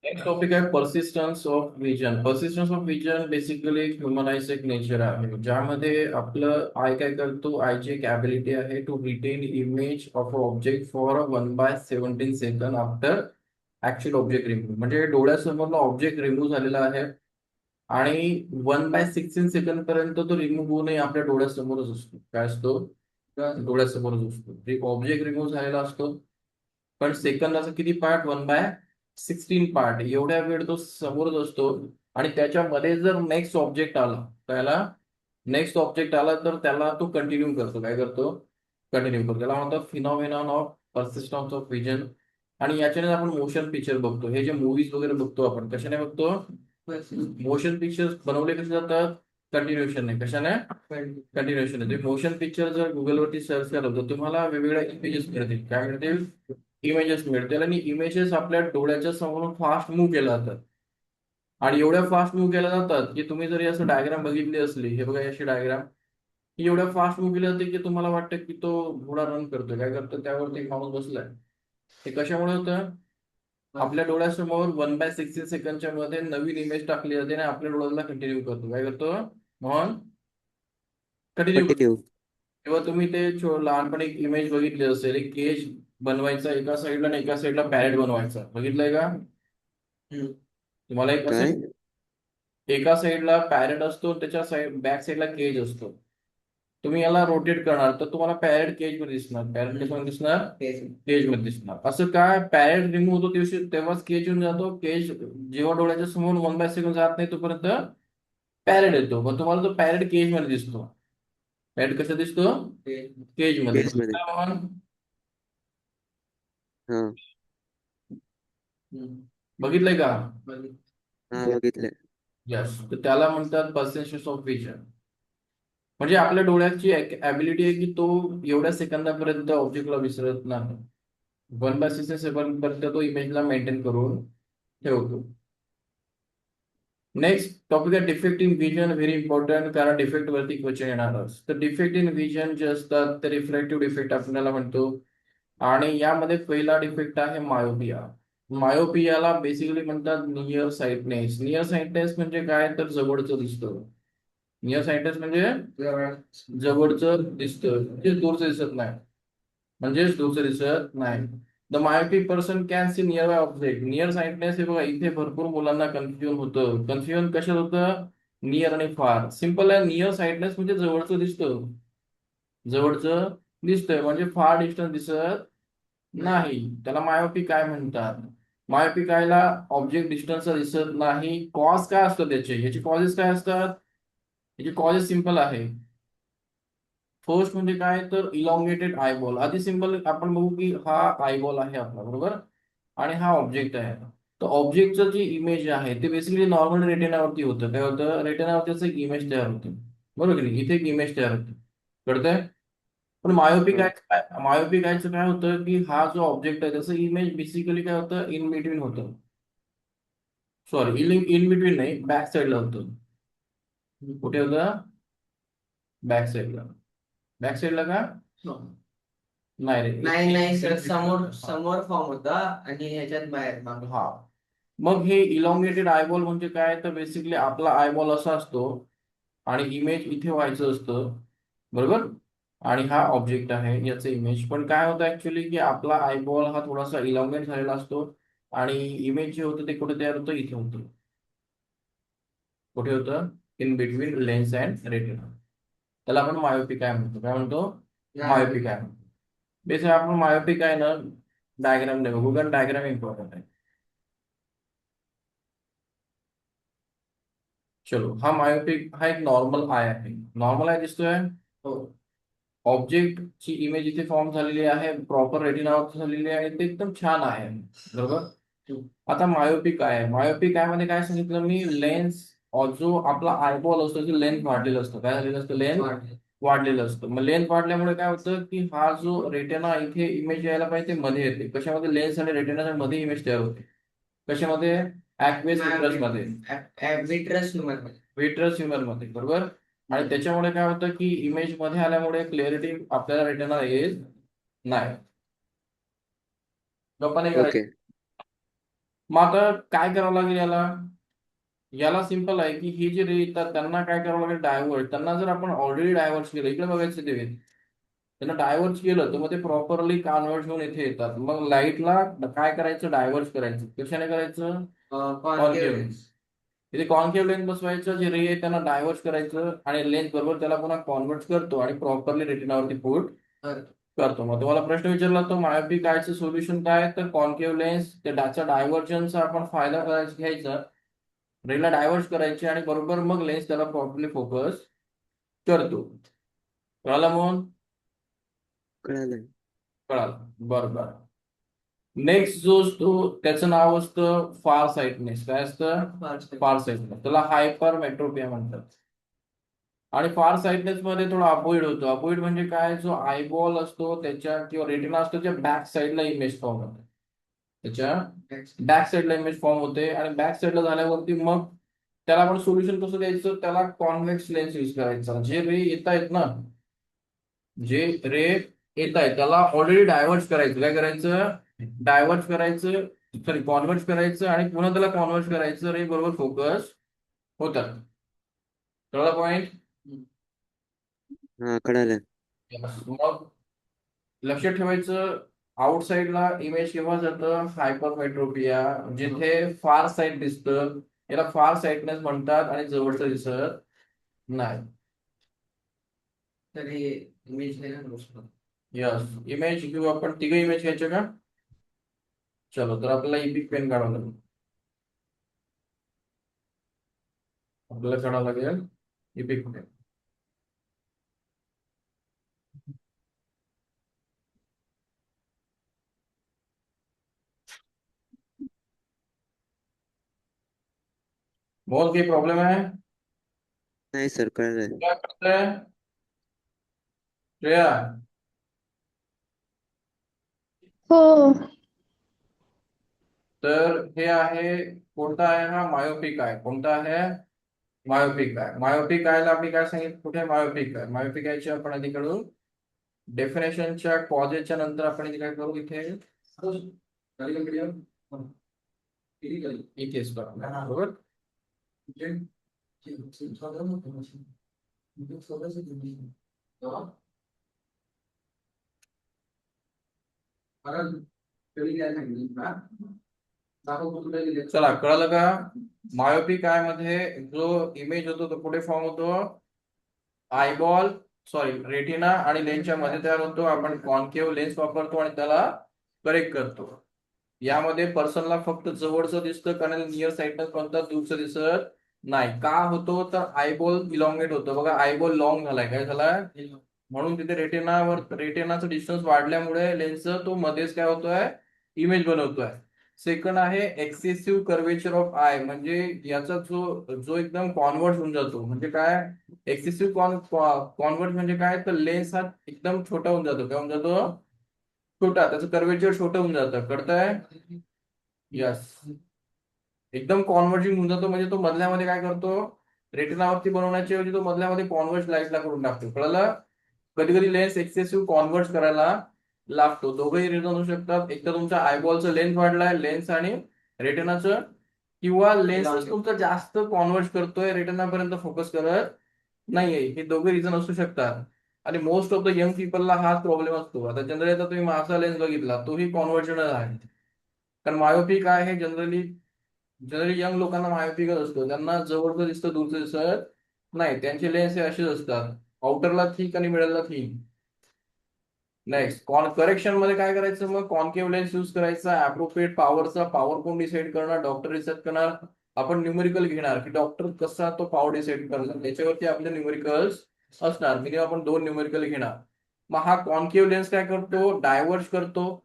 Next topic आहे persistence of vision. Persistence of vision basically एक ह्युमनाइज एक नेचर आहे, ज्यामध्ये आपलं आय काय करतो, आयची एक ॲबिलिटी आहे to retain image of a object for 1/17 after actual object remove. म्हणजे डोळ्यासमोरला ऑब्जेक्ट रिमूव्ह झालेला आहे आणि 1/16 पर्यंत तो रिमूव्ह होऊ नये आपल्या डोळ्यासमोरच असतो. काय असतो? डोळ्यासमोरच असतो. ऑब्जेक्ट रिमूव्ह झालेला असतो, पण सेकंदाचा किती पार्ट? 1/16 पार्ट एवढ्या वेळ तो समोरच असतो. आणि त्याच्यामध्ये जर नेक्स्ट ऑब्जेक्ट आला, त्याला नेक्स्ट ऑब्जेक्ट आला तर त्याला तो कंटिन्यू करतो. काय करतो? कंटिन्यू करतो. त्याला म्हणतात phenomenon of persistence of vision. आणि याच्याने आपण मोशन पिक्चर बघतो. हे जे मूवीज वगैरे बघतो आपण, कशाने बघतो? मोशन पिक्चर बनवले कसे जातात? कंटिन्युएशन नाही. कशाने? कंटिन्युएशन. तुम्ही मोशन पिक्चर जर गुगलवरती सर्च केलं तर तुम्हाला वेगवेगळ्या इमेजेस मिळतील. काय मिळतील? इमेजेस मिळतील. आणि इमेजेस आपल्या डोळ्याच्या समोरून फास्ट मूव्ह केल्या जातात. आणि एवढ्या फास्ट मूव्ह केल्या जातात की तुम्ही जरी असं डायग्राम बघितली असली, हे बघा अशी डायग्राम, की एवढ्या फास्ट मूव्ह केल्या जाते की तुम्हाला वाटतं की तो घोडा रन करतोय. काय करतो? त्यावरती एक माणूस बसलाय. हे कशामुळे होतं? आपल्या डोळ्यासमोर 1/16 मध्ये नवीन इमेज टाकली जाते आणि आपल्या डोळ्याला कंटिन्यू करतो. काय करतो? म्हणून कंटिन्यू करतो. कंटिन्यू. तेव्हा तुम्ही ते लहानपणी एक इमेज बघितली असेल, एक केज बनवायचा एका साईडला आणि एका साईडला पॅरेट बनवायचा. बघितलंय का? तुम्हाला एक काय? असेल, एका साईडला पॅरेट असतो, त्याच्या साईड बॅक साईडला केज असतो. तुम्ही याला रोटेट करणार तर तुम्हाला पॅरेट केज मध्ये दिसणार. पॅरेट कशामध्ये दिसणार? केज मध्ये दिसणार. असं काय? पॅरेट रिमूव्ह होतो तेव्हाच केज येऊन जातो. केज जेव्हा डोळ्याच्या समोर 1/2 जात नाही तोपर्यंत पॅरेट येतो. पण तुम्हाला तो पॅरेट केज मध्ये दिसतो. पॅरेट कसं दिसतो? केज मध्ये. केस मध्ये. हा. बघितलंय का? हा, बघितलंय. यस. तर त्याला म्हणतात पर्सेंटेज ऑफ विजन. म्हणजे आपल्या डोळ्याची ॲबिलिटी आहे की तो एवढ्या सेकंदापर्यंत ऑब्जेक्टला विसरत नाही. 1/16 पर्यंत तो इमेजला मेंटेन करून ठेवतो. नेक्स्ट टॉपिक आहे defect in vision. Very important, कारण डिफेक्ट वरती क्वेश्चन येणारच. तर डिफेक्ट इन विजन जे असतात ते रिफ्लेक्टिव्ह डिफेक्ट आपल्याला म्हणतो. आणि यामध्ये पहिला डिफेक्ट आहे मायोपिया. मायोपियाला बेसिकली म्हणतात नियर साइटनेस. नियर साइटनेस म्हणजे काय? तर जवळचं दिसतं. नियर साइटनेस म्हणजे जवळचं दिसतं, म्हणजे दूरचं दिसत नाही. म्हणजेच दूरचं दिसत नाही. The myopic person can see near by object. Near sightedness हे बघा, इथे भरपूर मुलांना कन्फ्युजन होतं. कन्फ्युजन कशात होतं? नियर आणि फार. सिंपल आहे. नियर साइटनेस म्हणजे जवळचं दिसतं. जवळचं दिसतंय म्हणजे फार डिस्टन्स दिसत नाही. त्याला मायोपिक काय म्हणतात? मायोपिक आयला ऑब्जेक्ट डिस्टन्स दिसत नाही. कॉज काय असतं त्याचे? याचे कॉजेस काय असतात? याचे कॉजेस सिंपल आहे. फर्स्ट म्हणजे काय? तर इलॉंगेटेड आयबॉल. आधी सिंपल आपण बघू की हा आयबॉल आहे आपला, बरोबर, आणि हा ऑब्जेक्ट आहे. तर ऑब्जेक्टचं जी इमेज आहे ते बेसिकली नॉर्मल रेटिनावरती होतं. काय होतं? रेटिनावरती असं एक इमेज तयार होते. बरोबर की नाही? इथे एक इमेज तयार होते. कळतंय? पण मायोपिक हा. आहे, मायोपिक आयचं काय होतं की हा जो ऑब्जेक्ट आहे त्याचं इमेज बेसिकली काय होतं? इन बिटवीन होतं. सॉरी, इन बिटवीन नाही, बॅक साईडला होतं. कुठे होतं? बॅक साईडला. बॅक साईडला का? नाही रे. नाही नाही सर, समोर समोर फॉर्म होता आणि ह्याच्यात बाहेर मागे. हा. मग हे इलॉंगेटेड आयबॉल म्हणजे काय? तर बेसिकली आपला आयबॉल असा असतो आणि इमेज इथे व्हायचं असतं, बरोबर. आणि हा ऑब्जेक्ट आहे, याचं इमेज. पण काय होतं ऍक्च्युली की आपला आयबॉल हा थोडासा इलॉंगेट झालेला असतो आणि इमेज जे होतं ते कुठे तयार होतं? इथे होतं. कुठे होतं? In between lens and retina. त्याला आपण मायोपिक आय म्हणतो. काय म्हणतो? मायोपिक आय म्हणतो. बेसिक आपण मायोपिक आहे ना, डायग्राम नाही बघू, कारण डायग्राम इम्पॉर्टंट आहे. चलो, हा मायोपिक हा एक नॉर्मल आय आहे. नॉर्मल आय दिसतोय. हो. ऑब्जेक्टची इमेज इथे फॉर्म झालेली आहे, प्रॉपर रेटिनावर झालेली आहे, ते एकदम छान आहे, बरोबर. आता मायोपिक आहे. मायोपिक आय मध्ये काय सांगितलं मी? लेन्स, जो आपला आयबॉल असतो ते लेन्थ वाढलेलं असतं. काय झालेलं असतं? लेन्थ वाढलेलं असतं. मग लेन्थ वाढल्यामुळे काय होतं की हा जो रेटिना इथे इमेज यायला पाहिजे ते मध्ये येते. कशामध्ये? लेन्स आणि रेटिनाच्या मध्ये इमेज तयार होते. कशामध्ये? ऍक्वेस विट्रस मध्ये. विट्रस ह्युमर मध्ये. विट्रस ह्युमर मध्ये, बरोबर. आणि त्याच्यामुळे काय होतं की इमेज मध्ये आल्यामुळे क्लॅरिटी आपल्याला रेटिना येत नाही. गप्पा नाही ओके. करायची. मग आता काय करावं लागेल याला? याला सिंपल आहे की हे जे रे येतात त्यांना काय करावं लागेल? डायव्हर्ट. त्यांना जर आपण ऑलरेडी डायव्हर्ट केलं, इकडे बघायचं ते त्यांना डायव्हर्ट केलं तर मग ते प्रॉपरली कन्व्हर्ट होऊन इथे येतात. मग लाईटला काय करायचं? डायव्हर्ट करायचं. कशाने करायचं? कॉन्केव्ह इथे कॉन्केव्ह लेन्स बसवायचं, जे रे आहे त्यांना डायव्हर्ट करायचं आणि लेन्स बरोबर त्याला पुन्हा कॉन्व्हर्ट करतो आणि प्रॉपरली रेटिनावरती पुट करतो. मग तुम्हाला प्रश्न विचारला तो मायोपिक आयचं सोल्युशन काय? तर कॉन्केव्ह लेन्स त्याच्या डायव्हर्जनचा आपण फायदा करायचा घ्यायचा, रेला डायव्हर्ट करायचे आणि बरोबर मग लेन्स त्याला प्रॉपरली फोकस करतो. कळालं मग? कळालं. कळालं, बरं बरं. नेक्स्ट जो असतो त्याचं नाव असतं फार साइटनेस. काय असतं? फार साइटनेस. त्याला हायपर मेट्रोपिया म्हणतात. आणि फार साइटनेस मध्ये थोडा अपोइड होतो. अपोइड म्हणजे काय? जो आयबॉल असतो त्याच्या किंवा रेटिना असतो त्या बॅक साइडला इमेज फॉर्म होते. त्याच्या बॅक साइडला इमेज फॉर्म होते आणि बॅक साइडला झाल्यावरती मग त्याला आपण सोल्युशन कसं द्यायचं? त्याला कॉन्व्हेक्स लेन्स यूज करायचा. जे रे येत आहेत ना, जे रे येत आहेत त्याला ऑलरेडी डायव्हर्ट करायचं. काय करायचं? डायव्हर्ट करायचं, सॉरी कॉन्व्हर्ट करायचं आणि पुन्हा त्याला कॉन्व्हर्ट करायचं. रे बरोबर फोकस होतात. कळला पॉइंट? हा कळालं. मग लक्षात ठेवायचं, आउटसाइडला इमेज केव्हा जातं? हायपरमेट्रोपिया, जिथे फार साइट दिसतं याला फार साइटनेस म्हणतात आणि जवळचं दिसत नाही. तर हे इमेज नाही ना गोष्ट. यस, इमेज घेऊ आपण. तिघ इमेज घ्यायचे का? चलो, तर आपल्याला इपिक पेन काढावं लागेल. आपल्याला काढावं लागेल इपिक पेन. बहुत काही प्रॉब्लेम आहे? नाही सर कळालं. काय करताय श्रेया? हो. तर हे आहे, कोणता आहे हा? मायोपिक आहे. कोणता आहे? मायोपिक आहे. मायोपिक आयला आपण काय सांगितलं? कुठे मायोपिक आहे? मायोपिक आयची आपण आधी करू डेफिनेशनच्या कॉजेसच्या नंतर आपण इथे काय करू? इथे इथेच करा, बरोबर? चला, कळलं का? मायोपिक आय मध्ये जो इमेज होतो तो कुठे फॉर्म होतो? आयबॉल, सॉरी रेटिना आणि लेन्सच्या मध्ये तयार होतो. आपण कॉन्केव्ह लेन्स वापरतो आणि त्याला करेक्ट करतो. यामध्ये पर्सनला फक्त जवळचं दिसतं कारण नियर साईडनं कोणता दूरचं दिसत नाही. का होतो? तर आयबॉल इलॉंगेट होतं. बघा, आयबॉल लॉंग झालाय. काय झालाय? म्हणून तिथे रेटिनाचं डिस्टन्स वाढल्यामुळे लेन्सचं तो मध्येच काय होतोय? इमेज बनवतोय. सेकंड आहे एक्सेसिव्ह कर्वेचर ऑफ आय, म्हणजे याचा जो जो एकदम कॉन्व्हर्ट होऊन जातो. म्हणजे काय? एक्सेसिव्ह कॉन्व्हर्ट म्हणजे काय? तर लेन्स हा एकदम छोटा होऊन जातो. काय होऊन जातो? छोटा. त्याचं कर्वेचर छोटं होऊन जातं. कळतंय? यस, एकदम कॉन्व्हर्जिंग होऊन जातो. म्हणजे तो मधल्यामध्ये काय करतो? रेटिनावरती बनवण्याच्या ऐवजी तो मधल्यामध्ये कॉन्व्हर्ट लाईटला करून टाकतो. कळलं? कधी कधी लेन्स एक्सेसिव्ह कॉन्व्हर्ट करायला लागतो. दोघंही रिझन होऊ शकतात. एक तर तुमच्या आयबॉलचं लेन्थ वाढलाय, लेन्स आणि रेटिनाचं, किंवा लेन्स तुमचं जास्त कॉन्व्हर्ट करतोय, रेटिनापर्यंत फोकस करत नाहीये. हे दोघे रिझन असू शकतात. आणि मोस्ट ऑफ द यंग पीपलला हाच प्रॉब्लेम असतो. आता जनरली आता तुम्ही माझा लेन्स बघितला, तोही कॉन्व्हर्जनच आहे. कारण मायोपिक काय आहे? जनरली जनरली यंग लोकांना मायोपिकच असतो. त्यांना जवळचं दिसतं, दूरचं दिसत नाही. त्यांचे लेन्स हे असेच असतात, आउटरला थिक आणि मिडलला थिक. नेक्स्ट, करेक्शन मध्ये काय करायचं? मग कॉन्केव्ह लेन्स यूज करायचा. अप्रोप्रिएट पॉवरचा पॉवर कोण डिसाईड करणार? डॉक्टर डिसाईड करणार. आपण न्यूमेरिकल घेणार की डॉक्टर कसा तो पॉवर डिसाईड करणार, त्याच्यावरती आपले न्यूमेरिकल्स असणार. मिनिमम आपण 2 न्यूमेरिकल घेणार. मग हा कॉन्केव्ह लेन्स काय करतो? डायव्हर्ट करतो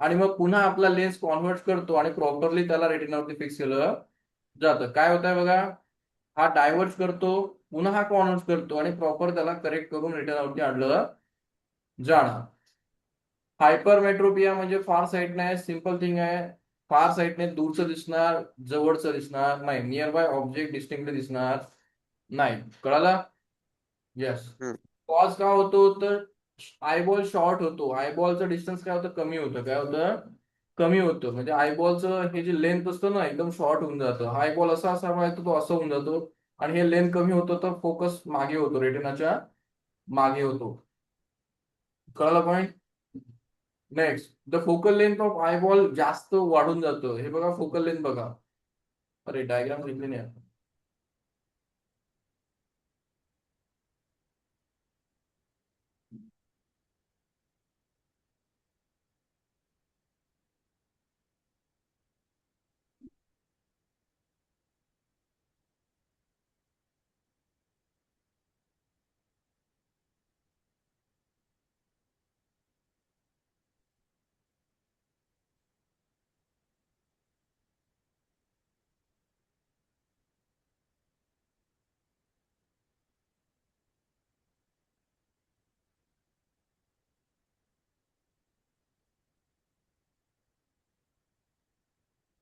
आणि मग पुन्हा आपला लेन्स कॉन्व्हर्ट करतो आणि प्रॉपरली त्याला रेटिनावरती फिक्स केलं जातं. काय होत आहे बघा, हा डायव्हर्ट करतो, पुन्हा हा कॉन्व्हर्ट करतो आणि प्रॉपर त्याला करेक्ट करून रेटिनावरती आणलं जाणार. हायपरमेट्रोपिया म्हणजे फार साइटनेस. सिंपल थिंग आहे. फार साइटनेस दूरचं दिसणार, जवळचं दिसणार नाही. नियर बाय ऑब्जेक्ट डिस्टिंक्टली दिसणार नाही. कळाला? येस. हा कॉज का होतो? तर आयबॉल शॉर्ट होतो. आयबॉलचं डिस्टन्स काय होतं? कमी होतं. काय होतं? कमी होतं. म्हणजे आयबॉलचं हे जे लेंथ असतं ना एकदम शॉर्ट होऊन जातं. हा आयबॉल असा असावा तो असं होऊन जातो आणि हे लेंथ कमी होतं तर फोकस मागे होतो, रेटिनाच्या मागे होतो. कळलं point? Next, the focal length of eyeball जास्त वाढून जातं. हे बघा फोकल लेंथ बघा. अरे डायग्राम लिहिली नाही.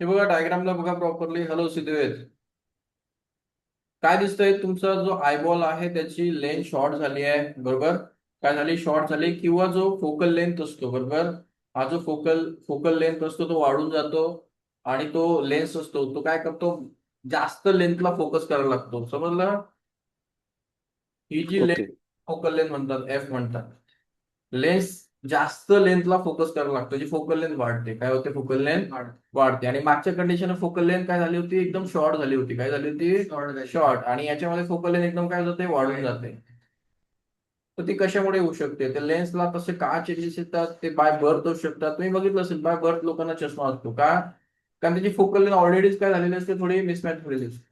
हे बघा डायग्रामला बघा प्रॉपरली. हॅलो सिद्धवेद, काय दिसतंय? तुमचा जो आयबॉल आहे त्याची लेंथ शॉर्ट झाली आहे, बरोबर? काय झाली? शॉर्ट झाली. किंवा जो फोकल लेंथ असतो, बरोबर, हा जो फोकल लेंथ असतो तो वाढून जातो आणि तो लेन्स असतो तो काय करतो, जास्त लेंथला फोकस करायला लागतो. समजलं? ही जी लेंथ ओके. फोकल लेंथ म्हणतात, एफ म्हणतात. लेन्स जास्त लेंथला फोकस करायला लागतो, जी फोकल लेंथ वाढते. काय होते? फोकल लेंथ वाढते. आणि मागच्या कंडिशन फोकल लेंथ काय झाली होती? एकदम शॉर्ट झाली होती. काय झाली होती? शॉर्ट. आणि याच्यामध्ये फोकल लेंथ एकदम काय होते? वाढून जाते. तर ती कशामुळे होऊ शकते? त्या लेन्सला तसे का चेंजेस येतात? ते बाय बर्थ होऊ शकतात. तुम्ही बघितलं असेल, बाय बर्थ लोकांना चष्मा असतो का? कारण त्याची फोकल लेंथ ऑलरेडीच काय झालेली असते, थोडी मिसमॅच झालेली असते.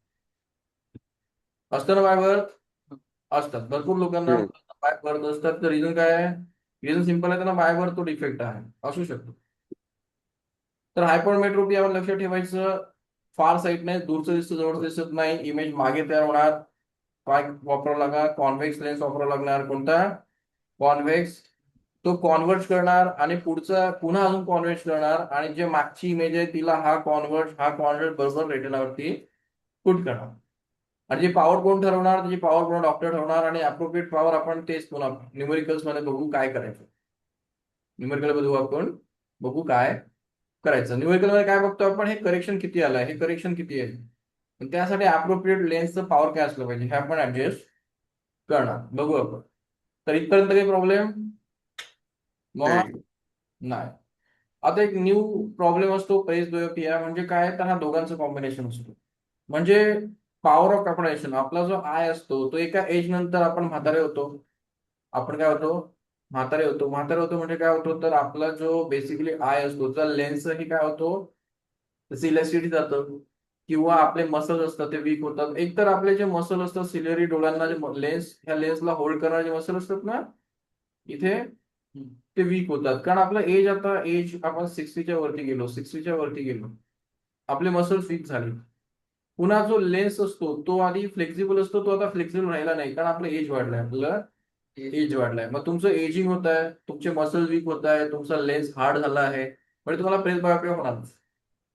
असतं ना बाय बर्थ? असतात. भरपूर लोकांना हम्म. बाय बर्थ असतात. तर रिझन काय आहे? रिझन सिंपल आहे, त्यांना बाय बर्थ तो डिफेक्ट आहे, असू शकतो. तर हायपरमेट्रोपी आपण लक्षात ठेवायचं. फार साईडने दूरचं दिसतं, जवळचं दिसत नाही, इमेज मागे तयार होणार. काय वापरावं लागणार? कॉन्व्हेक्स लेन्स वापरावं लागणार. कोणता? कॉन्व्हेक्स. तो कॉन्व्हर्ट करणार आणि पुढचा पुन्हा अजून कॉन्व्हेक्स करणार आणि जे मागची इमेज आहे तिला हा कॉन्व्हर्ट बरोबर रेटिनावरती पुट करणार. आणि जी पॉवर कोण ठरवणार? त्याची पॉवर कोण? डॉक्टर ठरवणार. आणि अप्रोप्रिएट पॉवर आपण तेच पुन्हा न्यूमेरिकल्स मध्ये बघू काय करायचं. न्यूमेरिकल बघू आपण, बघू काय करायचं. न्यूमेरिकल मध्ये काय बघतो आपण? हे करेक्शन किती आलंय, हे करेक्शन किती आहे. पण त्यासाठी अप्रोप्रिएट लेन्सचं पॉवर काय असलं पाहिजे हे आपण ऍडजस्ट करणार. बघू आपण. तर इथपर्यंत काही प्रॉब्लेम नाही. नाही. आता एक न्यू प्रॉब्लेम असतो प्रेसबियोपिया. म्हणजे काय? तर हा दोघांचं कॉम्बिनेशन असतो. म्हणजे पॉवर ऑफ कॅपनायझेशन. आपला जो आय असतो तो एका एज नंतर आपण म्हातारे होतो. आपण काय होतो? म्हातारे होतो. म्हातारे होतो म्हणजे काय होतो? तर आपला जो बेसिकली आय असतो त्या लेन्स ही काय होतो? सिलेसिटी जातं. किंवा आपले मसल असतात ते वीक होतात. एकतर आपले जे मसल असतात सिलेरी डोळ्यांना, जे लेन्स, ह्या लेन्सला होल्ड करणारे जे मसल असतात ना इथे, ते वीक होतात. कारण आपलं एज, आता एज आपण 60च्या वरती गेलो, 60च्या वरती गेलो, आपले मसल्स वीक झाले. पुन्हा जो लेन्स असतो तो आधी फ्लेक्झिबल असतो, तो आता फ्लेक्झिबल राहिला नाही, कारण आपलं एज वाढलंय. आपलं एज वाढलाय. मग तुमचं एजिंग होत आहे, तुमचे मसल वीक होत आहे, तुमचा लेन्स हार्ड झाला आहे, म्हणजे तुम्हाला प्रेस बायोपिया होणार.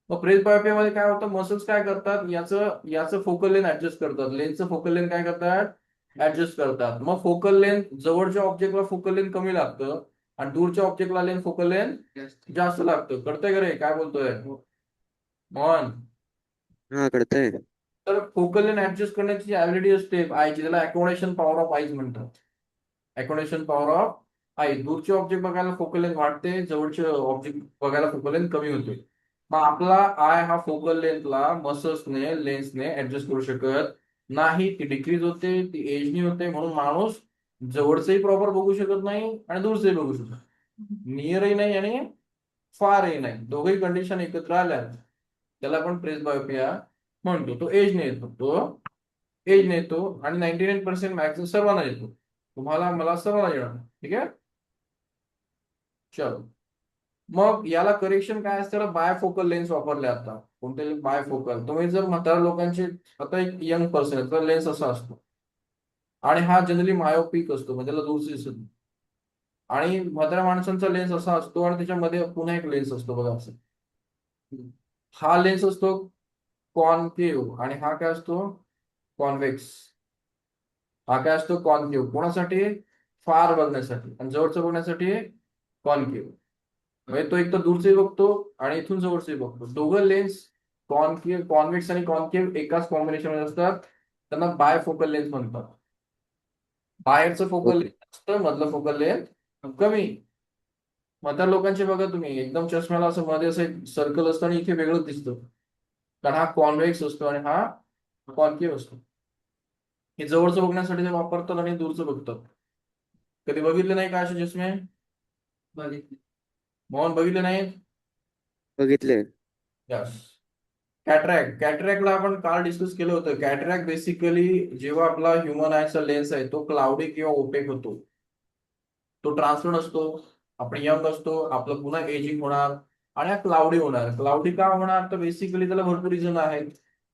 मग प्रेस बायोपियामध्ये काय होतं? मसल्स काय करतात? याचं याचं फोकल लेंथ ऍडजस्ट करतात. लेन्सचं फोकल लेंथ काय करतात? ऍडजस्ट करतात. मग फोकल लेंथ जवळच्या ऑब्जेक्टला फोकल लेंथ कमी लागतं आणि दूरच्या ऑब्जेक्टला लेंथ फोकल लेंथ जास्त लागतं. कळतंय का रे काय बोलतोय मोहन? हा, कळतंय. तर फोकल लेंथ ऍडजस्ट करण्याची ऍबिलिटी असते आयची, त्याला अकोमोडेशन पॉवर ऑफ आईज म्हणतात. अकोमोडेशन पॉवर ऑफ आई. दूरचे ऑब्जेक्ट बघायला फोकल लेंथ वाढते, जवळचे ऑब्जेक्ट बघायला फोकल लेंथ कमी होते. मग आपला आय हा फोकल लेंथला मसल्सने, लेन्सने ऍडजस्ट करू शकत नाही. ती डिक्रीज होते, ती एजनी होते. म्हणून माणूस जवळचंही प्रॉपर बघू शकत नाही आणि दूरचंही बघू शकत नाही. नियरही नाही आणि फारही नाही. दोघही कंडिशन एकत्र आल्या त्याला आपण प्रेस बायोपिया म्हणतो. तो एजने येतो, तो एजने येतो आणि 99% मॅक्सिमम सर्वांना येतो. तुम्हाला, मला, सर्वांना येणार. ठीक आहे, चलो. मग याला करेक्शन काय असतं? त्याला बायफोकल लेन्स वापरले आता. कोणते? बायफोकल. तुम्ही जर म्हातारा लोकांचे, आता एक यंग पर्सन आहे, तर लेन्स असा असतो आणि हा जनरली मायोपिक असतो, म्हणजे त्याला दूरचे दिसत नाही. आणि म्हाताऱ्या माणसांचा लेन्स असा असतो आणि त्याच्यामध्ये पुन्हा एक लेन्स असतो बघा असं. हा लेन्स असतो कॉनकेव्ह आणि हा काय असतो? कॉन्व्हेक्स. हा काय असतो? कॉनकेव्ह. कोणासाठी? फार बघण्यासाठी. आणि जवळचं बघण्यासाठी कॉनकेव्ह. म्हणजे तो एक तर दूरचे बघतो आणि इथून जवळचे बघतो. दोघं लेन्स कॉन्व्हेक्स आणि कॉन्केव्ह एकाच कॉम्बिनेशन मध्ये असतात. त्यांना बायफोकल लेन्स म्हणतात. बाहेरचं फोकल ओके. लेंथ असतं, मधलं फोकल लेंथ कमी. म्हातार लोकांचे बघा तुम्ही, एकदम चष्म्याला असं मध्ये असं एक सर्कल असतं आणि इथे वेगळंच दिसतं. कारण हा कॉन्व्हेक्स असतो आणि हा कॉन्केव्ह असतो. हे जवळचं बघण्यासाठी ते वापरतात आणि दूरचं बघतात. कधी बघितले नाही का असे चष्मे? बघितलं. मोहन बघितले नाहीत? बघितले. यस. कॅटरॅक्टला आपण काल डिस्कस केलं होतं. कॅटरॅक्ट बेसिकली जेव्हा आपला ह्युमन आयचा लेन्स आहे तो क्लाउडी किंवा ओपेक होतो, तो ट्रान्सपरंट असतो, आपण यंग असतो, आपलं पुन्हा एजिंग होणार आणि हा क्लाउडी होणार. क्लाउडी का होणार? तर बेसिकली त्याला भरपूर रिझन आहेत.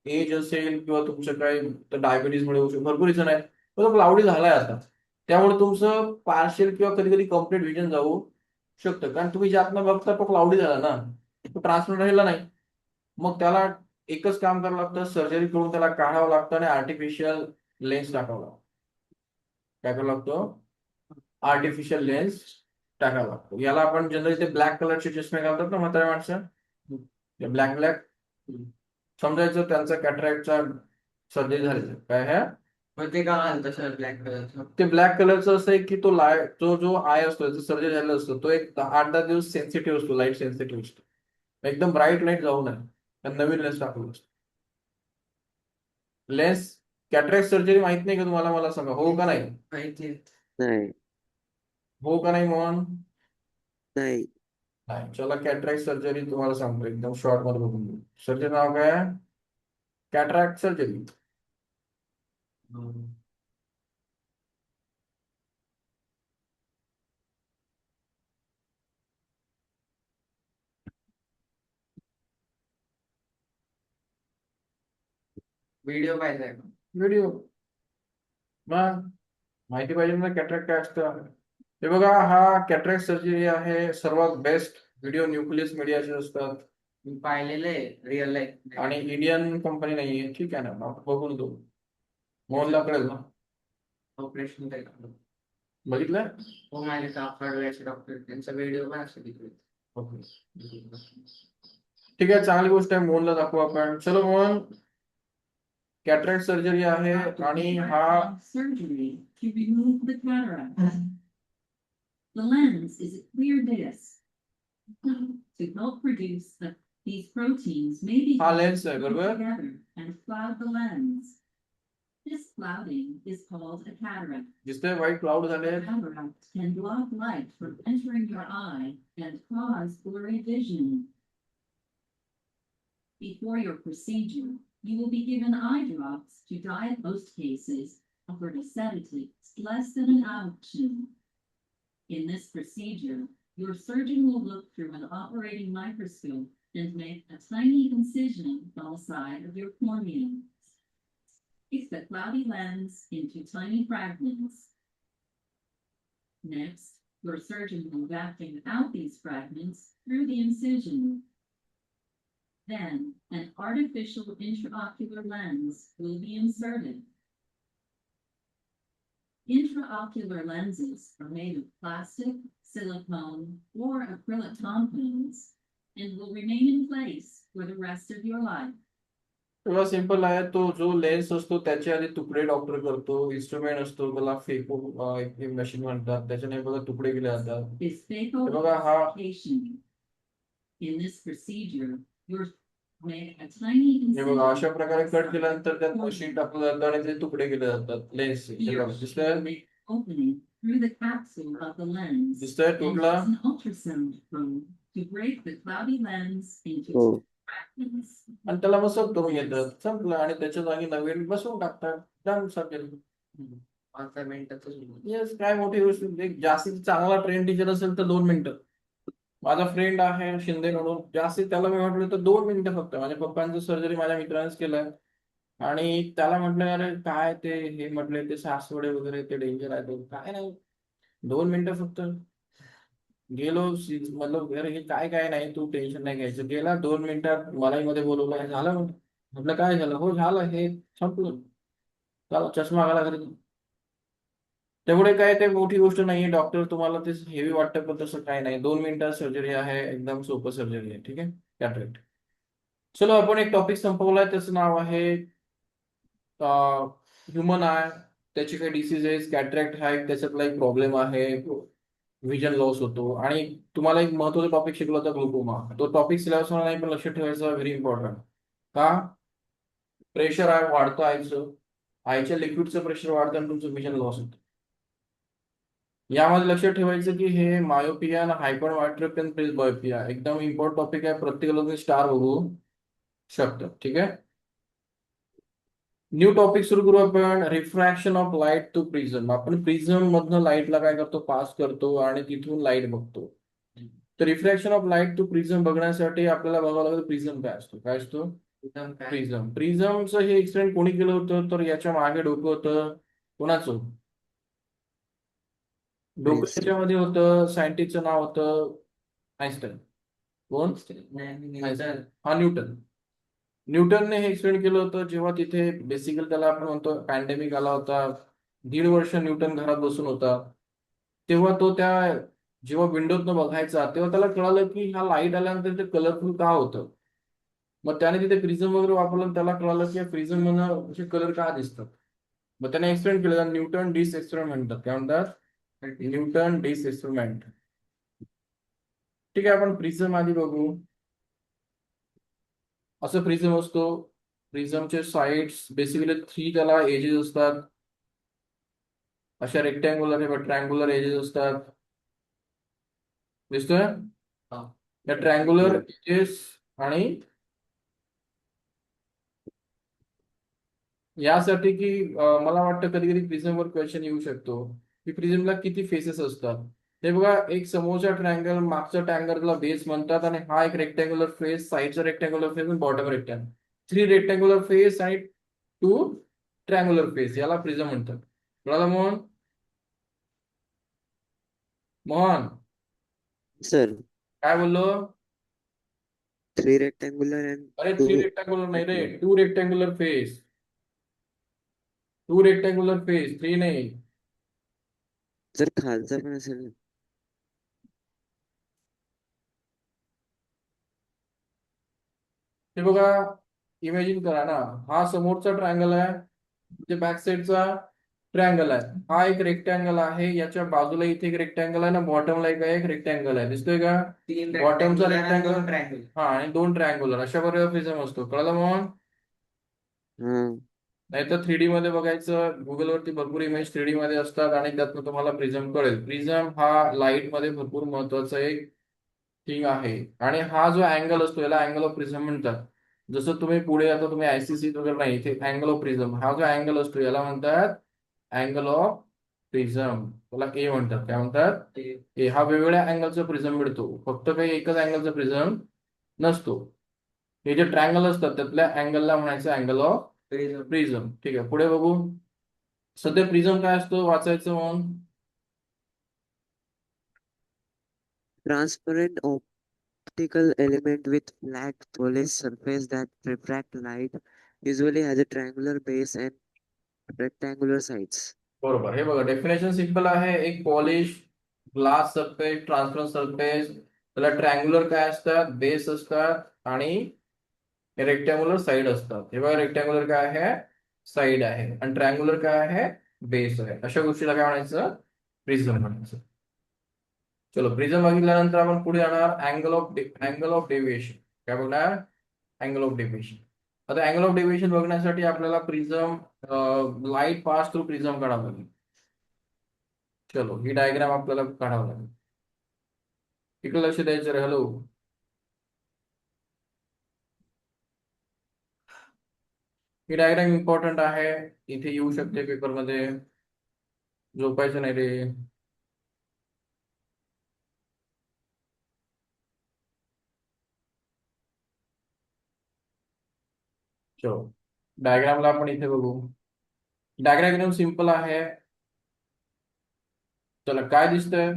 एज असेल किंवा तुमचं काय डायबिटीज मुळे होऊ शकतो, भरपूर रिझन आहेत. पण तो क्लाउडी झालाय आता. त्यामुळे तुमचं पार्शियल किंवा कधी कधी कम्प्लीट विजन जाऊ शकतं. कारण तुम्ही ज्यातनं बघता तो क्लाउडी झाला ना, तो ट्रान्सपरंट राहिला नाही. मग त्याला एकच काम करावं लागतं, सर्जरी करून त्याला काढावं लागतं आणि आर्टिफिशियल लेन्स टाकावं लागतं. काय करावं लागतं? आर्टिफिशियल लेन्स टाकावं लागतो. याला आपण जनरली ते ब्लॅक कलरचे चष्मे घालतात ना म्हाताऱ्या माणसं, ते ब्लॅक ब्लॅक, समजायचं त्यांचा कॅटरॅक्टचा सर्जरी झालेली काय आहे. मग ते का घालतं सर ब्लॅक कलरचं? ते ब्लॅक कलरचं असं आहे की तो जो जो आय असतो, जो सर्जरी झालेला असतो, तो एक 8-10 दिवस सेन्सिटिव्ह असतो, लाईट सेन्सिटिव्ह असतो. एकदम ब्राईट लाईट जाऊ नये, तर नवीन लेन्स टाकलं असतो. लेन्स कॅटरॅक्ट सर्जरी माहित नाही का तुम्हाला? मला सांगा, हो का नाही? माहिती. नाही. हो का नाही मोहन? नाही. नाही. चला कॅटरॅक्ट सर्जरी तुम्हाला सांगतो एकदम शॉर्ट मध्ये बघून घेऊ. सर्जरी नाव काय? Cataract surgery. व्हिडिओ पाहिजे का? व्हिडिओ. मग माहिती पाहिजे ना कॅटरॅक्ट काय असतं. हे बघा, हा कॅटरॅक्ट सर्जरी आहे. सर्वात बेस्ट व्हिडिओ न्यूक्लियस मीडियाचे असतात मी पाहिलेलं आहे रिअल लाईफ. आणि इंडियन कंपनी नाहीये. ठीक आहे ना, आपण बघून घेऊ. मोहनला कळेल ना? ऑपरेशन काय करतो? बघितलं? हो, माझे डॉक्टर त्यांचा व्हिडिओ पण असतो तिकडे. ओके. ठीक आहे, चांगली गोष्ट आहे. मोहनला दाखवू आपण. चलो मोहन, कॅटरॅक्ट सर्जरी आहे आणि हा surgery to remove the cataract. The lens is a clear disc. To help produce these proteins may be हा लेन्स आहे, बरोबर? together and cloud the lens. This clouding is called a cataract. दिसतंय white cloud झाले. Cataract can block light from entering your eye and cause blurry vision. Before your procedure, you will be given eye drops to diagnose cases offered a sedative less than an hour. In this procedure, your surgeon will look through an operating microscope and make a tiny incision on the side of your cornea. Place the cloudy lens into tiny fragments. Next, your surgeon will vacuum out these fragments through the incision. Then, an artificial intraocular lens will be inserted. Intraocular lenses are made of plastic, silicone, or acrylic compounds and will remain in place for the rest of your life. थोडा simple आहे. तो जो lens असतो त्याचे आधी तुकडे doctor करतो. Instrument असतो, त्याला फेको एक मशीन म्हणतात, त्याच्याने बघा तुकडे केले जातात. Is phacoemulsification. In this procedure, your make a tiny हे बघा, incision अशा प्रकारे कट केल्यानंतर त्यात मशीन टाकलं जातं आणि ते तुकडे केले जातात लेन्सचे. हे बघा, दिसतंय? opening through the capsule of the lens दिसतंय and तुटला? use an ultrasound probe to break the cloudy lens into हो. fragments. आणि त्याला बसवत करून येतात, संपलं, आणि त्याच्या जागी नवीन बसवून टाकतात. Done surgery. 5 मिनिटातच येस, काय मोठी गोष्ट. एक जास्तीत चांगला ट्रेन टीचर असेल तर 2 मिनिटं. माझा फ्रेंड आहे शिंदे म्हणून, जास्तीत त्याला मी म्हटलं तर 2 मिनिटं फक्त. माझ्या पप्पांचं सर्जरी माझ्या मित्रानेच केलंय आणि त्याला म्हटलं अरे काय ते, हे म्हटले ते सासवडे वगैरे ते डेंजर आहे. ते काय नाही, 2 मिनिटं फक्त. गेलो मतलब अरे हे काय काय नाही, तू टेन्शन नाही घ्यायचं. गेला 2 मिनिटात मलाही मध्ये बोलवलं, झालं म्हटलं काय झालं? हो झालं, हे संपलं. चला चष्मा घाला घरी. त्यामुळे काय ते मोठी गोष्ट नाहीये. डॉक्टर तुम्हाला ते हेवी वाटतं पण तसं काही नाही. 2 मिनिटात सर्जरी आहे, एकदम सोपं सर्जरी आहे. ठीक आहे, कॅटरेक्ट. चलो, आपण एक टॉपिक संपवलाय, त्याचं नाव आहे ह्युमन आय. त्याचे काही डिसीजेस, कॅटरेक्ट हा एक त्याच्यातला एक प्रॉब्लेम आहे. विजन लॉस होतो. आणि तुम्हाला एक महत्वाचा टॉपिक शिकलो होता, ग्लुकोमा. तो टॉपिक सिलेबस नाही, पण लक्षात ठेवायचा, व्हेरी इम्पॉर्टंट. का? प्रेशर आहे वाढतं आईचं, आईच्या लिक्विडचं प्रेशर वाढतं आणि तुमचं विजन लॉस होतं. यामध्ये लक्षात ठेवायचं की हे मायोपिया आणि हायपर मायट्रोपियन प्रेसबायोपिया एकदम इम्पॉर्टंट टॉपिक आहे. प्रत्येकाला तुम्ही स्टार बघू शकतं. ठीक आहे, न्यू टॉपिक सुरू करू आपण. Refraction of light to prism. आपण प्रिझम मधनं लाईटला काय करतो, पास करतो आणि तिथून लाईट बघतो. तर refraction of light to prism बघण्यासाठी आपल्याला बघावं लागतं प्रिझम काय असतो. काय असतो? एकदम काय प्रिझमचं हे एक्सपेरिमेंट कोणी केलं होतं, तर याच्या मागे डोकं होतं कोणाचं? डोकं Einstein. त्याच्यामध्ये होतं, सायंटिस्टचं नाव होतं आइन्स्टाईन. कोण? न्यूटन. हा, न्यूटन. न्यूटनने हे एक्सपेरिमेंट केलं होतं जेव्हा तिथे बेसिकली त्याला आपण म्हणतो पॅन्डेमिक आला होता. 1.5 वर्ष न्यूटन घरात बसून होता. तेव्हा तो त्या जेव्हा विंडोतनं बघायचा तेव्हा त्याला कळालं की हा लाईट आल्यानंतर ते कलरफुल का होतं. मग त्याने तिथे प्रिझम वगैरे वापरलं आणि त्याला कळालं की या प्रिझम मधनं कलर का दिसतात. मग त्याने एक्सपेरिमेंट केलं, न्यूटन डिस एक्सपेरिमेंट म्हणतात. काय म्हणतात? न्यूटन डिस एक्सपेरिमेंट. ठीक आहे, आपण प्रिझम आधी बघू. असं प्रिझम असतो. प्रिझमचे साइड्स बेसिकली 3 त्याला एजेस असतात. अशा रेक्टँग्युलर किंवा ट्रँग्युलर एजेस असतात. दिसतोय? हा. या ट्रँग्युलर हो. एजेस आणि यासाठी की मला वाटतं कधी कधी प्रिझमवर क्वेश्चन येऊ शकतो की प्रिझमला किती फेसेस असतात. हे बघा, एक समोरचा ट्रँगल, मागच्या ट्रँगलला बेस म्हणतात आणि हा एक रेक्टँग्युलर फेस, साईडचा रेक्टँग्युलर फेस आणि बॉटम रेक्टँगल. 3 रेक्टँग्युलर फेस आणि 2 ट्रँग्युलर फेस, याला प्रिझम म्हणतात. कळालं मोहन? मोहन Sir, काय बोललो? 3 rectangular and अरे 3 2 रेक्टँग्युलर नाही रे, rectangular. 2 rectangular face. 2 rectangular face, 3 नाही. जर खालचा पण असेल ना. हे बघा, इमॅजिन करा ना, हा समोरचा ट्रायंगल आहे, म्हणजे बॅक साइडचा ट्रायंगल आहे. हा एक रेक्टँगल आहे, याच्या बाजूला इथे एक रेक्टँगल आहे ना, बॉटमला एक रेक्टँगल आहे. दिसतोय का? 3 बॉटमचा rectangular आणि 2 रेक्टँगल, triangle. हा, आणि 2 ट्रायंगुलर. अशा बरोबर प्रिझम असतो. कळलं म्हणून? हा. नाहीतर 3D मध्ये बघायचं, गुगलवरती भरपूर इमेज 3D मध्ये असतात आणि त्यातनं तुम्हाला प्रिझम कळेल. प्रिझम हा लाईट मध्ये भरपूर महत्वाचा एक थिंग आहे. आणि हा जो अँगल असतो याला अँगल ऑफ प्रिझम म्हणतात. जसं तुम्ही पुढे आता तुम्ही आयसीसी वगैरे नाही, इथे अँगल ऑफ प्रिझम हा जो अँगल असतो याला म्हणतात अँगल ऑफ प्रिझम. त्याला ए म्हणतात. काय म्हणतात? ए. हा वेगवेगळ्या अँगलचा प्रिझम मिळतो, फक्त काही एकच अँगलचा प्रिझम नसतो. हे जे ट्रायंगल असतात त्यातल्या अँगलला म्हणायचं अँगल ऑफ Prism. प्रिझम. ठीक आहे, पुढे बघू. सध्या प्रिझम काय असतो वाचायचं म्हणून. Transparent optical element with flat polished surface that refract light. Usually has a triangular base and rectangular sides. बरोबर. हे बघा, डेफिनेशन सिंपल आहे. एक polish glass surface, transparent surface, त्याला ट्रँग्युलर काय असतात, बेस असतात आणि रेक्टँग्युलर साईड असतात. हे बघा, रेक्टँग्युलर काय आहे, साईड आहे, आणि ट्रँग्युलर काय आहे, बेस आहे. अशा गोष्टीला काय म्हणायचं, प्रिझम म्हणायचं. चलो, प्रिझम बघितल्यानंतर आपण पुढे जाणार अँगल ऑफ डेव्हिएशन. काय बघणार? Angle of deviation. आता अँगल ऑफ डेव्हिएशन बघण्यासाठी आपल्याला prism, light pass through prism काढावं लागेल. चलो, ही डायग्राम आपल्याला काढावं लागेल. इकडे लक्ष द्यायचं रे. हॅलो, ही डायग्राम इम्पॉर्टंट आहे, इथे येऊ शकते पेपरमध्ये. झोपायचं नाही रे. चलो, डायग्रामला आपण इथे बघू. डायग्राम एकदम सिंपल आहे. चला, काय दिसतंय?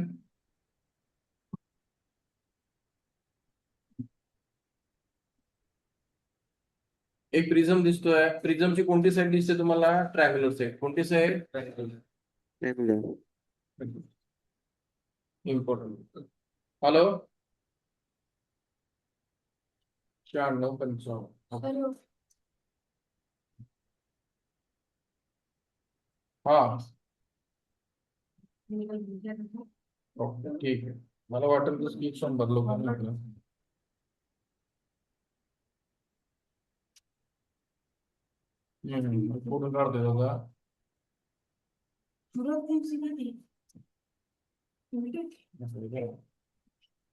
एक प्रिझम दिसतोय. प्रिझमची कोणती साईड दिसते तुम्हाला? Triangular side. कोणती side? Triangle. rectangular. Important. Hello 96 95. हा ओके ठीक आहे. मला वाटलं तर स्पीच 100 लोकांनी म्हटलं. पूर्ण काढतोय दादा.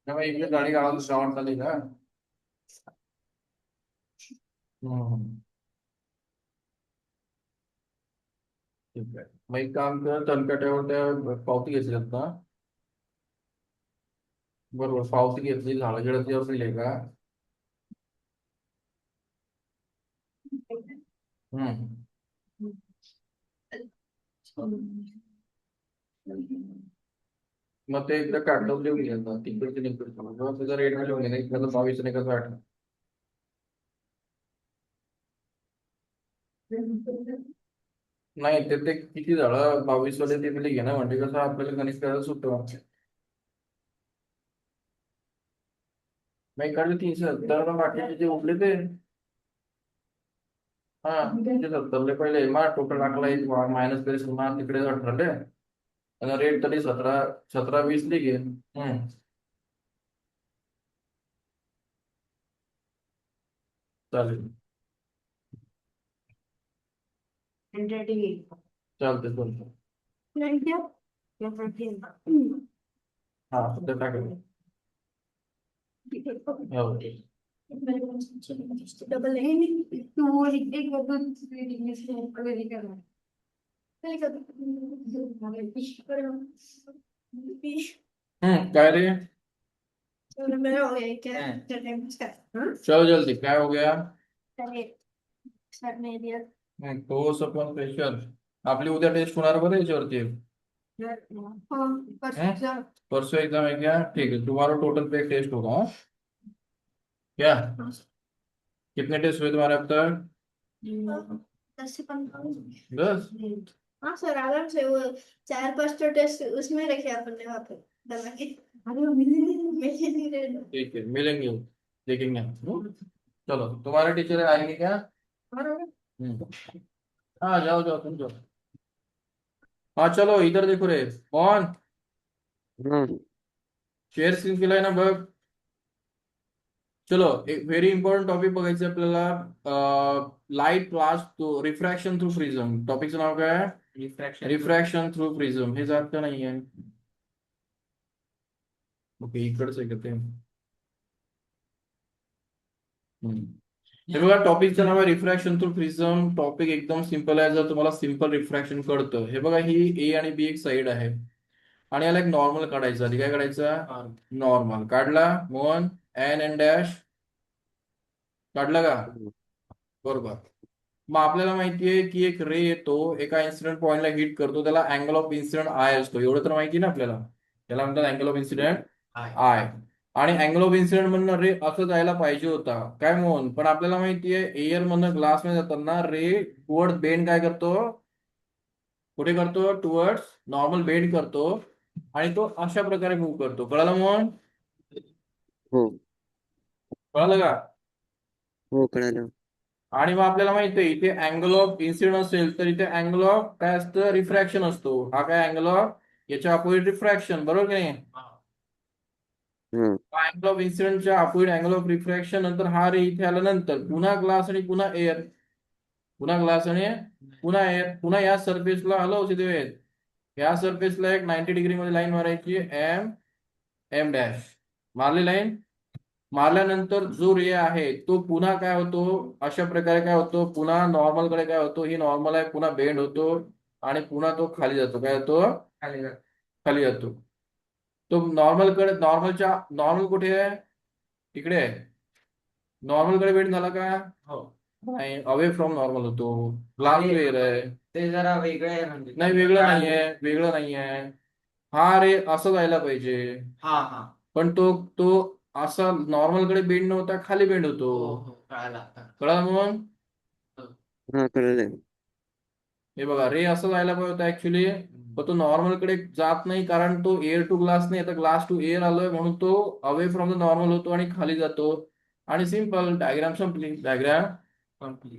तेव्हा इकडे गाडी गावात झाली का? ठीक आहे. मग एक काम कर, तणकाट्यावर त्या पावती घेतल्यात ना? बरोबर, पावती घेतली, झाडं गिडाची असली का? हम्म. मग ते एकदा कागदावर लिहून घ्यायचं, तिकडचे निकडचे किंवा त्याचा रेट लिहून घ्यायचा, इकडं 22 आणि कसं 8. नाही ते किती झालं 22 वाले ते पहिले घे ना, म्हणजे कसं आपल्याला गणित करायला सुटतं. मग काढले 370 बाकीचे जे उरले ते हा 370 पहिले मा टोटल टाकला मायनस बेस मा तिकडे 18 आणि रेट तरी 17 20 घे. चालेल चालते हा ते टाकेल. हो. डबल टू एक काय रे? चलो जल्दी, क्या हो गया? तो पण प्रेशर आपली उद्या टेस्ट होणार बरं याच्यावरती. परसों एग्जाम है क्या? ठीक है, तुम्हारा टोटल पे टेस्ट होगा. हाँ? क्या कितने टेस्ट हुए तुम्हारे अब तक? 10 से 15. 10. हाँ सर, आराम से वो 4-5 तो टेस्ट उसमें रखे आपने वहाँ पे दबा के. ठीक है, मिलेंगे, देखेंगे. चलो तुम्हारे टीचर आएंगे क्या? हाँ जाओ जाओ तुम जाओ. हाँ चलो इधर देखो रे. कौन हाँ शेअर स्क्रीन केलाय ना बघ. चलो एक व्हेरी इम्पॉर्टंट टॉपिक बघायचं आपल्याला. Light pass to refraction through prism. टॉपिकचं नाव काय? Refraction through prism. हे जात का नाहीये? ओके इकडचं आहे का ते? हे बघा टॉपिकचं नाव आहे रिफ्रॅक्शन थ्रू प्रिझम. टॉपिक एकदम सिंपल आहे. जर तुम्हाला सिंपल रिफ्रॅक्शन कळतं, हे बघा ही ए आणि बी एक साइड आहे आणि याला एक नॉर्मल काढायचा. आधी काय काढायचा? नॉर्मल काढला. मोहन एन एन डॅश काढला का? बरोबर. मग आपल्याला माहितीये की एक रे येतो, एका इन्सिडेंट पॉइंटला हिट करतो, त्याला अँगल ऑफ इन्सिडेंट आय असतो. एवढं तर माहिती ना आपल्याला. त्याला म्हणतात अँगल ऑफ इन्सिडेंट आय. आणि अँगल ऑफ इन्सिडेंट मधनं रे असं जायला पाहिजे होता काय मोहन, पण आपल्याला माहितीये एअर मधनं ग्लास मध्ये जाताना रे टुवर्ड्स बेंड काय करतो? कुठे करतो? टुवर्ड्स नॉर्मल बेंड करतो आणि तो अशा प्रकारे मूव्ह करतो. कळालं मोहन? हो कळालं का? हो कळालं. आणि मग आपल्याला माहिती आहे इथे अँगल ऑफ इन्सिडेंट असेल तर इथे अँगल ऑफ काय असतं? रिफ्रॅक्शन असतो. हा काय अँगल ऑफ याच्या अपोजिट रिफ्रॅक्शन. बरोबर की नाही? हाँ अँगल ऑफ इन्सिडेंटच्या अपोजिट अँगल ऑफ रिफ्रॅक्शन. नंतर हा रे इथे आल्यानंतर पुन्हा ग्लास आणि पुन्हा एअर, पुन्हा ग्लास आणि पुन्हा एअर, पुन्हा या सरफेसला हॅलो सिद्धेश, या सरफेसला एक 90 डिग्री मध्ये लाईन मारायची. एम एम डॅश मारली लाईन. मारल्यानंतर जो रे आहे तो पुन्हा काय होतो? अशा प्रकारे काय होतो? पुन्हा नॉर्मल कडे काय होतो? ही नॉर्मल आहे, पुन्हा बेंड होतो आणि पुन्हा तो खाली जातो. काय होतो? खाली जातो. तो नॉर्मल कडे, नॉर्मल कुठे आहे? इकडे आहे. नॉर्मल कडे बेंड झाला का? नाही, अवे फ्रॉम नॉर्मल होतो. ग्लास वेअर आहे. ते जरा वेगळं आहे म्हणजे. नाही वेगळं नाहीये. हा रे असं जायला पाहिजे, हा हा पण तो असा नॉर्मल कडे बेंड नव्हता, खाली बेंड होतो. कळालं आता. कळलं मग? हाँ कळालं. हे बघा रे असं जायला पाहिजे होतं ऍक्च्युली, पण तो नॉर्मल कडे जात नाही कारण तो एअर टू ग्लास नाही, आता ग्लास टू एअर आलोय म्हणून तो अवे फ्रॉम द नॉर्मल होतो आणि खाली जातो. आणि सिम्पल डायग्राम संपली. डायग्राम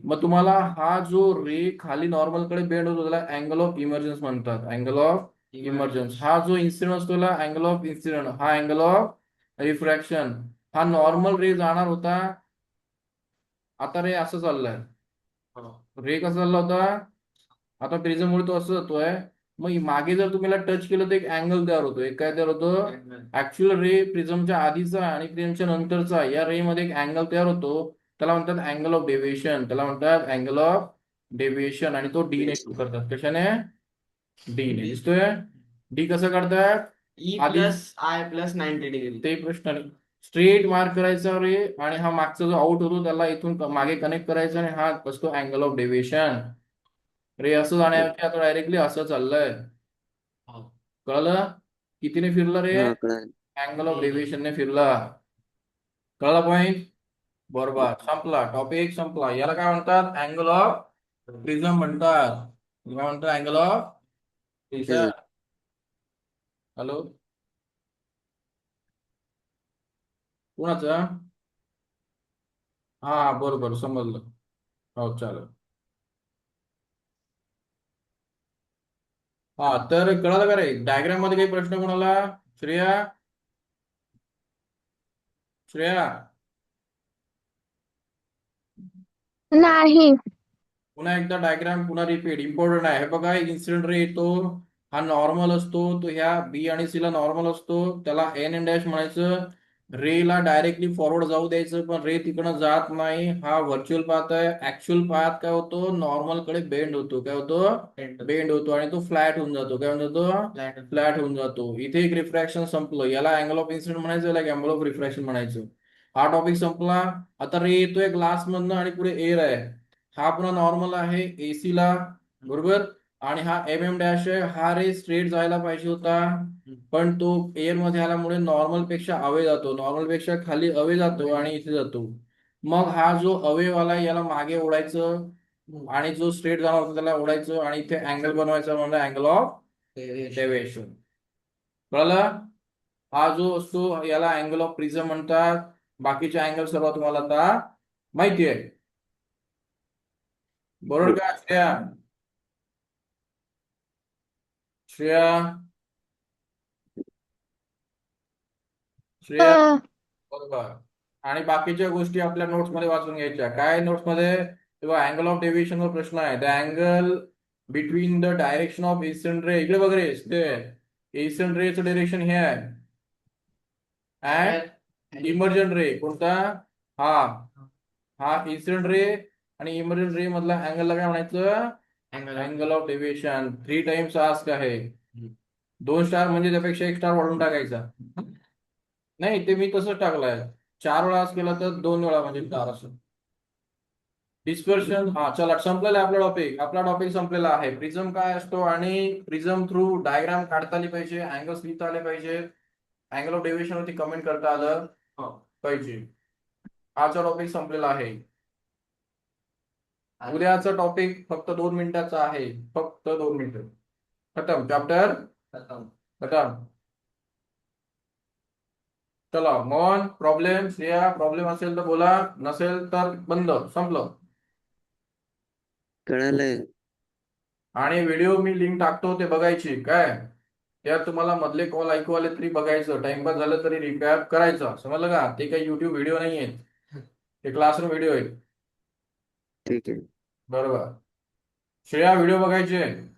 मग तुम्हाला हा जो रे खाली नॉर्मल कडे बेंड होतो त्याला अँगल ऑफ इमर्जन्स म्हणतात. Angle of emergence. हा जो इन्सिडेंट असतो त्याला अँगल ऑफ इन्सिडेंट. हा अँगल ऑफ रिफ्रॅक्शन. हा नॉर्मल रे जाणार होता, आता रे असं चाललाय. रे कसा चालला होता, आता प्रिझम मुळे तो असं जातोय. मग मागे जर तुम्ही टच केलं तर एक अँगल तयार होतो. एक काय तयार होतो, ऍक्च्युअल रे प्रिझमच्या आधीचा आणि प्रिझमच्या नंतरचा या रे मध्ये एक अँगल तयार होतो. त्याला म्हणतात अँगल ऑफ डेव्हिएशन. त्याला म्हणतात अँगल ऑफ डेव्हिएशन. आणि तो डी ने करतात. कशाने? डी ने. दिसतोय डी कसं काढतात? ई आधी- प्लस आय प्लस 90 डिग्री. ते प्रश्न नाही. स्ट्रेट मार्क करायचा रे आणि हा मागचा जो आउट होतो त्याला इथून मागे कनेक्ट करायचा आणि हा असतो अँगल ऑफ डेव्हिएशन. रे असं जाण्यापेक्षा आता डायरेक्टली असं चाललंय. कळलं? कितीने फिरलं रे? हा कळालं. अँगल ऑफ डेव्हिएशनने फिरला. कळला पॉइंट? बरोबर. संपला टॉपिक, संपला. याला काय म्हणतात? अँगल ऑफ प्रिझम म्हणतात. काय म्हणतात? Angle of prism. हॅलो, कोणाचं? हा बरोबर समजलं. हो चालेल. हा तर कळालं का रे? डायग्राम मध्ये काही प्रश्न कोणाला? श्रेया, श्रेया नाही. पुन्हा एकदा डायग्राम पुन्हा रिपीट. इम्पॉर्टंट आहे. हे बघा इन्सिडेंट रे येतो, हा नॉर्मल असतो, तो ह्या बी आणि सी ला नॉर्मल असतो, त्याला एन एन डॅश म्हणायचं. रे ला डायरेक्टली फॉरवर्ड जाऊ द्यायचं, पण रे तिकडनं जात नाही. हा व्हर्च्युअल पाथ आहे. ऍक्च्युअल पाथ काय होतो, नॉर्मल कडे बेंड होतो. काय होतो? बेंड होतो आणि तो फ्लॅट होऊन जातो. काय होऊन जातो? फ्लॅट होऊन जातो. इथे एक रिफ्रॅक्शन संपलं. याला अँगल ऑफ इन्सिडेंट म्हणायचं, याला अँगल ऑफ रिफ्रॅक्शन म्हणायचं. हा टॉपिक संपला. आता रे येतोय ग्लास मधनं आणि पुढे एअर आहे. हा पुन्हा नॉर्मल आहे एसी ला, बरोबर. आणि हा एम एम डॅश आहे. हा रे स्ट्रेट जायला पाहिजे होता, पण तो एअर मध्ये आल्यामुळे नॉर्मल पेक्षा अवे जातो. नॉर्मल पेक्षा खाली अवे जातो आणि इथे जातो. मग हा जो अवे वाला याला मागे ओढायचं आणि जो स्ट्रेट जाणार होता त्याला ओढायचं आणि इथे अँगल बनवायचा म्हणजे अँगल ऑफ डेव्हिएशन. कळलं? हा जो असतो याला अँगल ऑफ प्रिझम म्हणतात. बाकीचे अँगल सर्व तुम्हाला आता माहिती आहे. बरोबर का श्रेया? श्रेया, श्रेया अ, बरोबर. आणि बाकीच्या गोष्टी आपल्या नोट्स मध्ये वाचून घ्यायच्या. काय नोट्स मध्ये? तेव्हा अँगल ऑफ डेव्हिएशन वर प्रश्न आहे. The angle between the direction of incident ray. इकडे बघ रे, ते इन्सिडेंट रेचं डायरेक्शन हे आहे. अँड इमर्जंट रे कोणता? हा हा इन्सिडेंट रे आणि इमर्जंट रे मधला अँगलला काय म्हणायचं? Angle of deviation. 3 times ask आहे. 2 स्टार म्हणजे त्यापेक्षा 1 स्टार वाढून टाकायचा. नाही ते मी तसंच टाकलंय. 4 वेळा केला तर 2 वेळा म्हणजे स्टार असं. डिस्पर्शन. हा चला संपलेला आहे आपला टॉपिक. आपला टॉपिक संपलेला आहे. प्रिझम काय असतो आणि प्रिझम थ्रू डायग्राम काढता आली पाहिजे, अँगल्स लिहिता आले पाहिजे, अँगल ऑफ डेव्हिएशन वरती कमेंट करता आलं पाहिजे. आजचा टॉपिक संपलेला आहे. उद्याचा टॉपिक फक्त 2 मिनिटाचा आहे. फक्त 2 मिनिटं. खतम. चॅप्टर खतम. चला मोहन, प्रॉब्लेम. श्रेया, प्रॉब्लेम असेल तर बोला, नसेल तर बंद. संपलं. कळालंय. आणि व्हिडिओ मी लिंक टाकतो ते बघायची. काय त्यात तुम्हाला मधले कॉल ऐकू आले तरी बघायचं, टाइमपास झालं तरी रिकॅप करायचा. समजलं का? ते काही युट्यूब व्हिडिओ नाही आहेत, ते क्लासरूम व्हिडिओ आहेत. ठीक आहे. बरोबर. श्रेया व्हिडिओ बघायचे.